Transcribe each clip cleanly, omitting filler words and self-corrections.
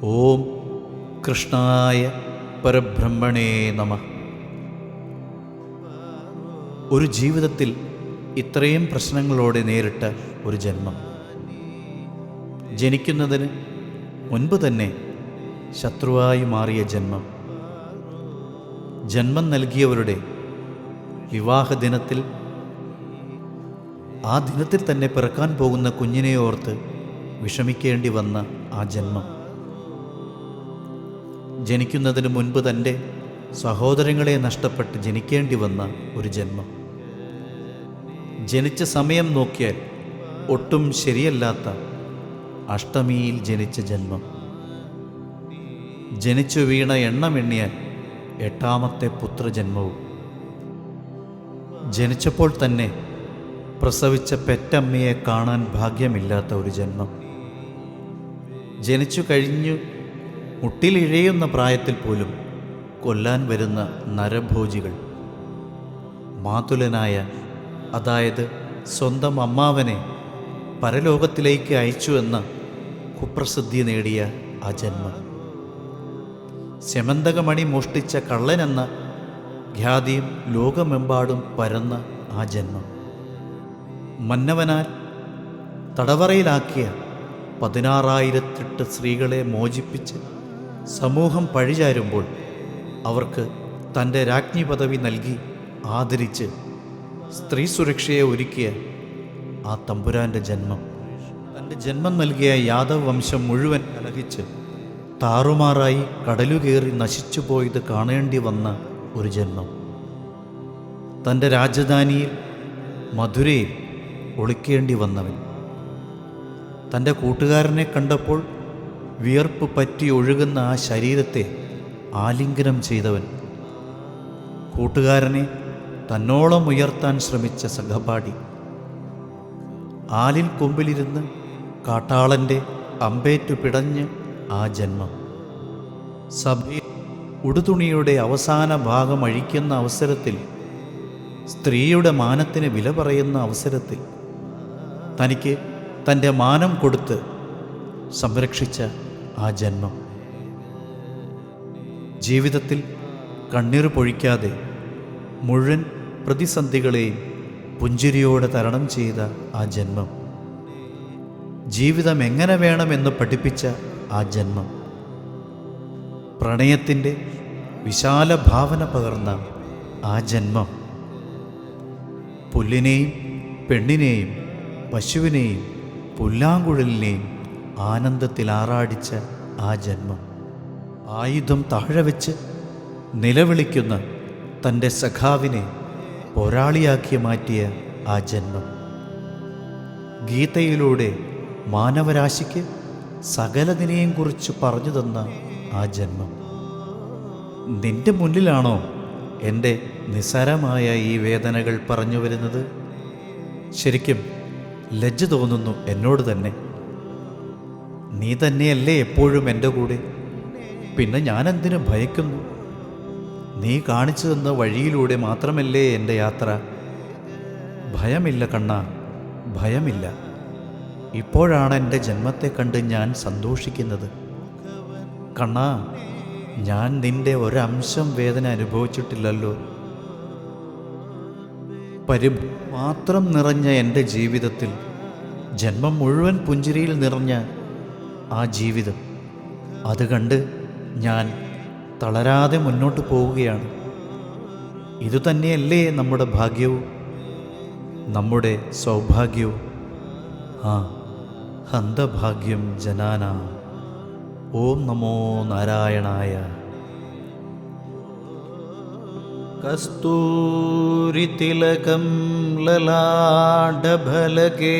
ഓം കൃഷ്ണായ പരബ്രഹ്മണേ നമഃ. ഒരു ജീവിതത്തിൽ ഇത്രയും പ്രശ്നങ്ങളോടെ നേരിട്ട ഒരു ജന്മം. ജനിക്കുന്നതിന് മുൻപ് തന്നെ ശത്രുവായി മാറിയ ജന്മം. ജന്മം നൽകിയവരുടെ വിവാഹദിനത്തിൽ ആ ദിനത്തിൽ തന്നെ പിറക്കാൻ പോകുന്ന കുഞ്ഞിനെ ഓർത്ത് വിഷമിക്കേണ്ടി വന്ന ആ ജന്മം. ജനിക്കുന്നതിന് മുൻപ് തൻ്റെ സഹോദരങ്ങളെ നഷ്ടപ്പെട്ട് ജനിക്കേണ്ടി വന്ന ഒരു ജന്മം. ജനിച്ച സമയം നോക്കിയാൽ ഒട്ടും ശരിയല്ലാത്ത അഷ്ടമിയിൽ ജനിച്ച ജന്മം. ജനിച്ചു വീണ എണ്ണമെണ്ണിയാൽ 8ാമത്തെ പുത്രജന്മവും. ജനിച്ചപ്പോൾ തന്നെ പ്രസവിച്ച പെറ്റമ്മയെ കാണാൻ ഭാഗ്യമില്ലാത്ത ഒരു ജന്മം. ജനിച്ചു കഴിഞ്ഞു മുട്ടിലിഴയുന്ന പ്രായത്തിൽ പോലും കൊല്ലാൻ വരുന്ന നരഭോജികൾ. മാതുലനായ, അതായത് സ്വന്തം അമ്മാവനെ പരലോകത്തിലേക്ക് അയച്ചു എന്ന കുപ്രസിദ്ധി നേടിയ ആ ജന്മം. സെമന്തകമണി മോഷ്ടിച്ച കള്ളനെന്ന ഖ്യാതിയും ലോകമെമ്പാടും പരന്ന ആ ജന്മം. മന്നവനാൽ തടവറയിലാക്കിയ 16,008 സ്ത്രീകളെ മോചിപ്പിച്ച് സമൂഹം പഴിചാരുമ്പോൾ അവർക്ക് തൻ്റെ രാജ്ഞി പദവി നൽകി ആദരിച്ച് സ്ത്രീ സുരക്ഷയെ ഒരുക്കിയ ആ തമ്പുരാൻ്റെ ജന്മം. തൻ്റെ ജന്മം നൽകിയ യാദവ് വംശം മുഴുവൻ കലഹിച്ച് താറുമാറായി കടലുകയറി നശിച്ചു പോയത് കാണേണ്ടി വന്ന ഒരു ജന്മം. തൻ്റെ രാജധാനിയിൽ മധുരയിൽ ഒളിക്കേണ്ടി വന്നവൻ. തൻ്റെ കൂട്ടുകാരനെ കണ്ടപ്പോൾ വിയർപ്പ് പറ്റി ഒഴുകുന്ന ആ ശരീരത്തെ ആലിംഗനം ചെയ്തവൻ. കൂട്ടുകാരനെ തന്നോളം ഉയർത്താൻ ശ്രമിച്ച സഹപാഠി. ആലിൻ കൊമ്പിലിരുന്ന് കാട്ടാളൻ്റെ അമ്പേറ്റു പിടഞ്ഞ് ആ ജന്മം. സഭയിൽ ഉടുതുണിയുടെ അവസാന ഭാഗം അഴിക്കുന്ന അവസരത്തിൽ, സ്ത്രീയുടെ മാനത്തിന് വില പറയുന്ന അവസരത്തിൽ തനിക്ക് തൻ്റെ മാനം കൊടുത്ത് സംരക്ഷിച്ച ആ ജന്മം. ജീവിതത്തിൽ കണ്ണീർ പൊഴിക്കാതെ മുഴുവൻ പ്രതിസന്ധികളെയും പുഞ്ചിരിയോടെ തരണം ചെയ്ത ആ ജന്മം. ജീവിതം എങ്ങനെ വേണമെന്ന് പഠിപ്പിച്ച ആ ജന്മം. പ്രണയത്തിൻ്റെ വിശാല ഭാവന പകർന്ന ആ ജന്മം. പുല്ലിനെയും പെണ്ണിനെയും പശുവിനെയും പുല്ലാങ്കുഴലിനെയും ആനന്ദത്തിൽ ആറാടിച്ച ആ ജന്മം. ആയുധം താഴെ വെച്ച് നിലവിളിക്കുന്ന തൻ്റെ സഖാവിനെ പോരാളിയാക്കി മാറ്റിയ ആ ജന്മം. ഗീതയിലൂടെ മാനവരാശിക്ക് സകലതിനെയും കുറിച്ച് പറഞ്ഞു തന്ന ആ ജന്മം. നിന്റെ മുന്നിലാണോ എൻ്റെ നിസ്സാരമായ ഈ വേദനകൾ പറഞ്ഞു വരുന്നത്? ശരിക്കും ലജ്ജ തോന്നുന്നു എന്നോട് തന്നെ. നീ തന്നെയല്ലേ എപ്പോഴും എൻ്റെ കൂടെ, പിന്നെ ഞാനെന്തിനു ഭയക്കുന്നു? നീ കാണിച്ചു തന്ന വഴിയിലൂടെ മാത്രമല്ലേ എൻ്റെ യാത്ര. ഭയമില്ല കണ്ണാ, ഭയമില്ല. ഇപ്പോഴാണ് എൻ്റെ ജന്മത്തെ കണ്ട് ഞാൻ സന്തോഷിക്കുന്നത്. കണ്ണാ, ഞാൻ നിൻ്റെ ഒരംശം വേദന അനുഭവിച്ചിട്ടില്ലല്ലോ. മാത്രം നിറഞ്ഞ എൻ്റെ ജീവിതത്തിൽ ജന്മം മുഴുവൻ പുഞ്ചിരിയിൽ നിറഞ്ഞ ആ ജീവിതം, അത് കണ്ട് ഞാൻ തളരാതെ മുന്നോട്ട് പോവുകയാണ്. ഇതുതന്നെയല്ലേ നമ്മുടെ ഭാഗ്യവും നമ്മുടെ സൗഭാഗ്യവും. ആ ഹന്തഭാഗ്യം ജനാന. ഓം നമോ നാരായണായ. കസ്തൂരിതിലകം ലലാടഫലകേ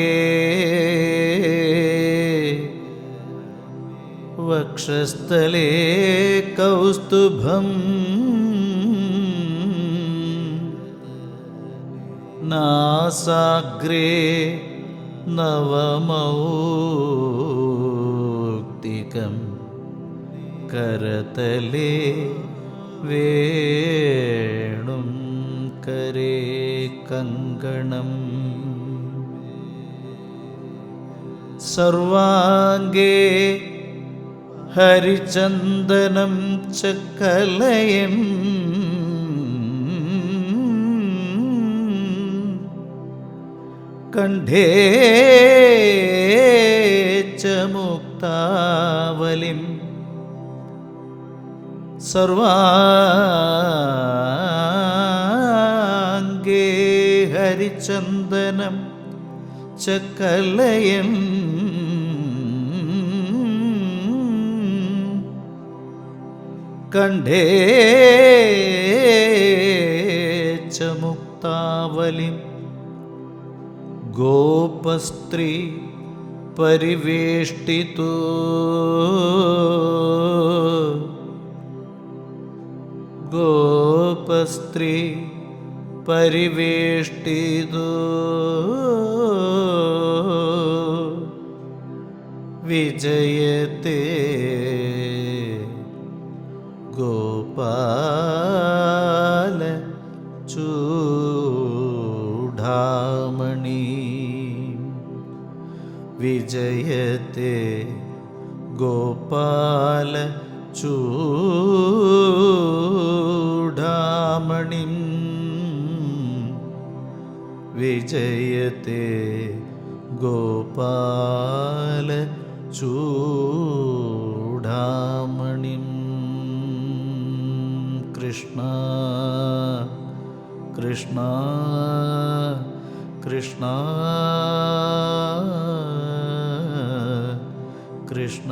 വക്ഷസ്ഥലേ കൗസ്തുഭം നാസാഗ്രേ നവമൗക്തികം കരതലേ വേണും കരേ കങ്കണം സർവാംഗേ ഹരിചന്ദനം ചക്കലയൻ കണ്ഠേ ച മുക്താവലിം സർവാംഗേ ഹരിചന്ദനം ചക്കലയൻ കണ്ഠേ ച മുക്താവലിം ഗോപസ്ത്രീ പരിവേഷ്ടിതോ ഗോപസ്ത്രീ പരിവേഷ്ടിതോ വിജയത്തെ ഗോപാല ചൂഡാമണി വിജയത്തെ ഗോപാല ചൂഡാമണി വിജയത്തെ ഗോപാല ചൂഡാമണി കൃഷ്ണ കൃഷ്ണ കൃഷ്ണ കൃഷ്ണ